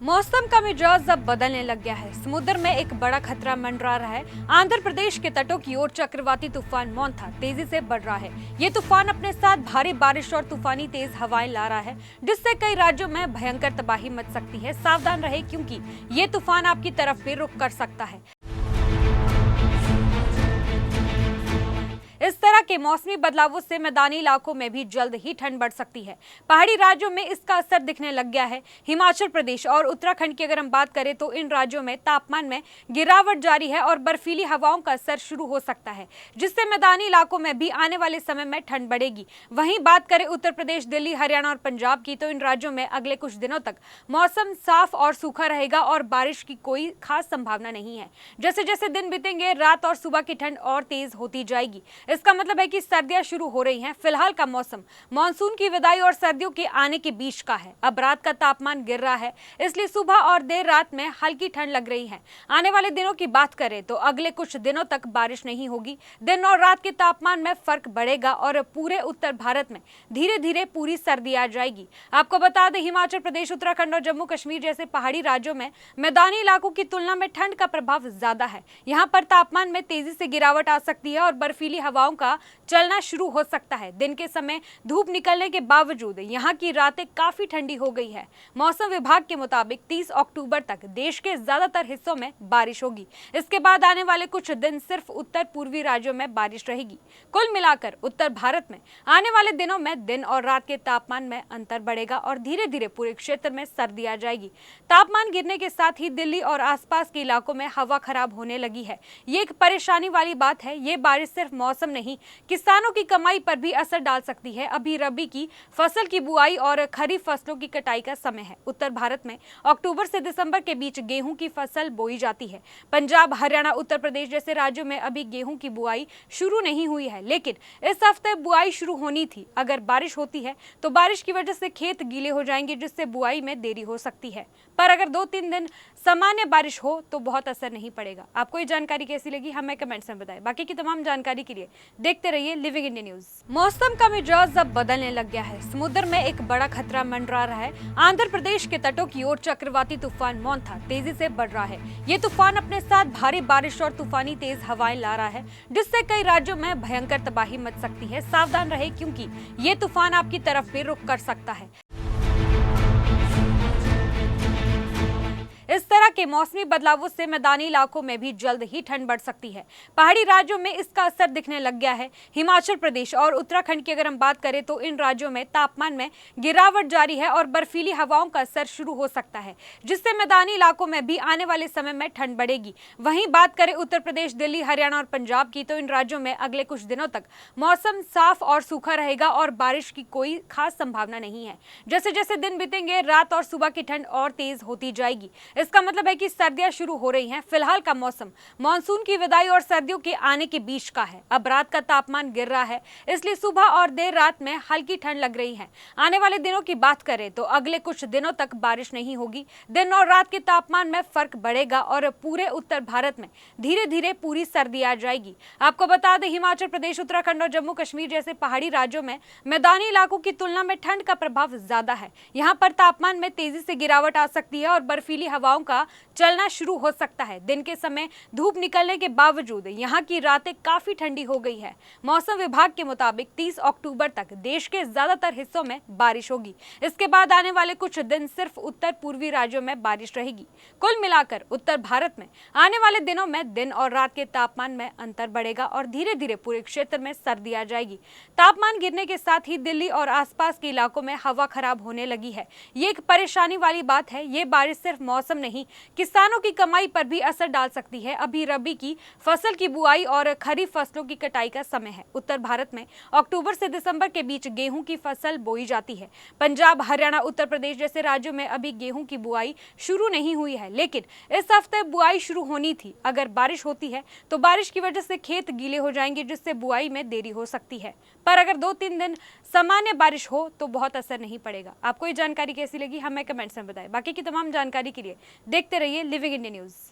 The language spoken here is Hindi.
मौसम का मिजाज अब बदलने लग गया है। समुद्र में एक बड़ा खतरा मंडरा रहा है। आंध्र प्रदेश के तटों की ओर चक्रवाती तूफान मोंथा तेजी से बढ़ रहा है। ये तूफान अपने साथ भारी बारिश और तूफानी तेज हवाएं ला रहा है, जिससे कई राज्यों में भयंकर तबाही मच सकती है। सावधान रहे, क्योंकि ये तूफान आपकी तरफ भी रुख कर सकता है। इस तरह के मौसमी बदलावों से मैदानी इलाकों में भी जल्द ही ठंड बढ़ सकती है। पहाड़ी राज्यों में इसका असर दिखने लग गया है। हिमाचल प्रदेश और उत्तराखंड की अगर हम बात करें तो इन राज्यों में तापमान में गिरावट जारी है और बर्फीली हवाओं का असर शुरू हो सकता है, जिससे मैदानी इलाकों में भी आने वाले समय में ठंड बढ़ेगी। वहीं बात करें उत्तर प्रदेश, दिल्ली, हरियाणा और पंजाब की, तो इन राज्यों में अगले कुछ दिनों तक मौसम साफ और सूखा रहेगा और बारिश की कोई खास संभावना नहीं है। जैसे जैसे दिन बीतेंगे, रात और सुबह की ठंड और तेज होती जाएगी। इसका मतलब है कि सर्दियां शुरू हो रही हैं। फिलहाल का मौसम मानसून की विदाई और सर्दियों के आने के बीच का है। अब रात का तापमान गिर रहा है, इसलिए सुबह और देर रात में हल्की ठंड लग रही है। आने वाले दिनों की बात करें तो अगले कुछ दिनों तक बारिश नहीं होगी। दिन और रात के तापमान में फर्क बढ़ेगा और पूरे उत्तर भारत में धीरे धीरे पूरी सर्दी आ जाएगी। आपको बता दें, हिमाचल प्रदेश, उत्तराखंड और जम्मू कश्मीर जैसे पहाड़ी राज्यों में मैदानी इलाकों की तुलना में ठंड का प्रभाव ज्यादा है। यहाँ पर तापमान में तेजी से गिरावट आ सकती है और बर्फीली हवाओं का चलना शुरू हो सकता है। दिन के समय धूप निकलने के बावजूद यहाँ की रातें काफी ठंडी हो गई है। मौसम विभाग के मुताबिक 30 अक्टूबर तक देश के ज्यादातर हिस्सों में बारिश होगी। इसके बाद आने वाले कुछ दिन सिर्फ उत्तर पूर्वी राज्यों में बारिश रहेगी। कुल मिलाकर उत्तर भारत में आने वाले दिनों में दिन और रात के तापमान में अंतर बढ़ेगा और धीरे धीरे पूरे क्षेत्र में सर्दी आ जाएगी। तापमान गिरने के साथ ही दिल्ली और आसपास के इलाकों में हवा खराब होने लगी है। ये एक परेशानी वाली बात है। ये बारिश सिर्फ मौसम नहीं, किसानों की कमाई पर भी असर डाल सकती है। अभी रबी की फसल की बुआई और खरीफ फसलों की कटाई का समय है। उत्तर भारत में अक्टूबर से दिसंबर के बीच गेहूं की फसल बोई जाती है। पंजाब, हरियाणा, उत्तर प्रदेश जैसे राज्यों में अभी गेहूं की बुआई शुरू नहीं हुई है, लेकिन इस हफ्ते बुआई शुरू होनी थी। अगर बारिश होती है तो बारिश की वजह से खेत गीले हो जाएंगे, जिससे बुआई में देरी हो सकती है। पर अगर 2-3 दिन सामान्य बारिश हो तो बहुत असर नहीं पड़ेगा। आपको ये जानकारी कैसी लगी, हमें कमेंट्स में बताएं। बाकी की तमाम जानकारी के लिए देखते रहिए लिविंग इंडिया न्यूज। मौसम का मिजाज अब बदलने लग गया है। समुद्र में एक बड़ा खतरा मंडरा रहा है। आंध्र प्रदेश के तटों की ओर चक्रवाती तूफान मोंथा तेजी से बढ़ रहा है। ये तूफान अपने साथ भारी बारिश और तूफानी तेज हवाएं ला रहा है, जिससे कई राज्यों में भयंकर तबाही मच सकती है। सावधान रहे, क्योंकि ये तूफान आपकी तरफ भी रुख कर सकता है। इस तरह के मौसमी बदलावों से मैदानी इलाकों में भी जल्द ही ठंड बढ़ सकती है। पहाड़ी राज्यों में इसका असर दिखने लग गया है। हिमाचल प्रदेश और उत्तराखंड की अगर हम बात करें तो इन राज्यों में तापमान में गिरावट जारी है और बर्फीली हवाओं का असर शुरू हो सकता है, जिससे मैदानी इलाकों में भी आने वाले समय में ठंड बढ़ेगी। वहीं बात करें उत्तर प्रदेश, दिल्ली, हरियाणा और पंजाब की, तो इन राज्यों में अगले कुछ दिनों तक मौसम साफ और सूखा रहेगा और बारिश की कोई खास संभावना नहीं है। जैसे जैसे दिन बीतेंगे, रात और सुबह की ठंड और तेज होती जाएगी। इसका मतलब है कि सर्दियां शुरू हो रही हैं। फिलहाल का मौसम मानसून की विदाई और सर्दियों के आने के बीच का है। अब रात का तापमान गिर रहा है, इसलिए सुबह और देर रात में हल्की ठंड लग रही है। आने वाले दिनों की बात करें तो अगले कुछ दिनों तक बारिश नहीं होगी। दिन और रात के तापमान में फर्क बढ़ेगा और पूरे उत्तर भारत में धीरे धीरे पूरी सर्दी आ जाएगी। आपको बता दें, हिमाचल प्रदेश, उत्तराखंड और जम्मू कश्मीर जैसे पहाड़ी राज्यों में मैदानी इलाकों की तुलना में ठंड का प्रभाव ज्यादा है। यहाँ पर तापमान में तेजी से गिरावट आ सकती है और बर्फीली हवाओं का चलना शुरू हो सकता है। दिन के समय धूप निकलने के बावजूद यहाँ की रातें काफी ठंडी हो गई है। मौसम विभाग के मुताबिक 30 अक्टूबर तक देश के ज्यादातर हिस्सों में बारिश होगी। इसके बाद आने वाले कुछ दिन सिर्फ उत्तर पूर्वी राज्यों में बारिश रहेगी। कुल मिलाकर उत्तर भारत में आने वाले दिनों में दिन और रात के तापमान में अंतर बढ़ेगा और धीरे धीरे पूरे क्षेत्र में सर्दी आ जाएगी। तापमान गिरने के साथ ही दिल्ली और आसपास के इलाकों में हवा खराब होने लगी है। ये एक परेशानी वाली बात है। ये बारिश सिर्फ मौसम नहीं, किसानों की कमाई पर भी असर डाल सकती है। अभी रबी की फसल की बुआई और खरीफ फसलों की कटाई का समय है। उत्तर भारत में अक्टूबर से दिसंबर के बीच गेहूं की फसल बोई जाती है। पंजाब, हरियाणा, उत्तर प्रदेश जैसे राज्यों में अभी गेहूं की बुआई शुरू नहीं हुई है, लेकिन इस हफ्ते बुआई शुरू होनी थी। अगर बारिश होती है तो बारिश की वजह से खेत गीले हो जाएंगे, जिससे बुआई में देरी हो सकती है। पर अगर 2-3 दिन सामान्य बारिश हो तो बहुत असर नहीं पड़ेगा। आपको ये जानकारी कैसी लगी, हमें कमेंट्स में बताएं। बाकी की तमाम जानकारी के लिए देखते रहिए लिविंग इंडिया न्यूज।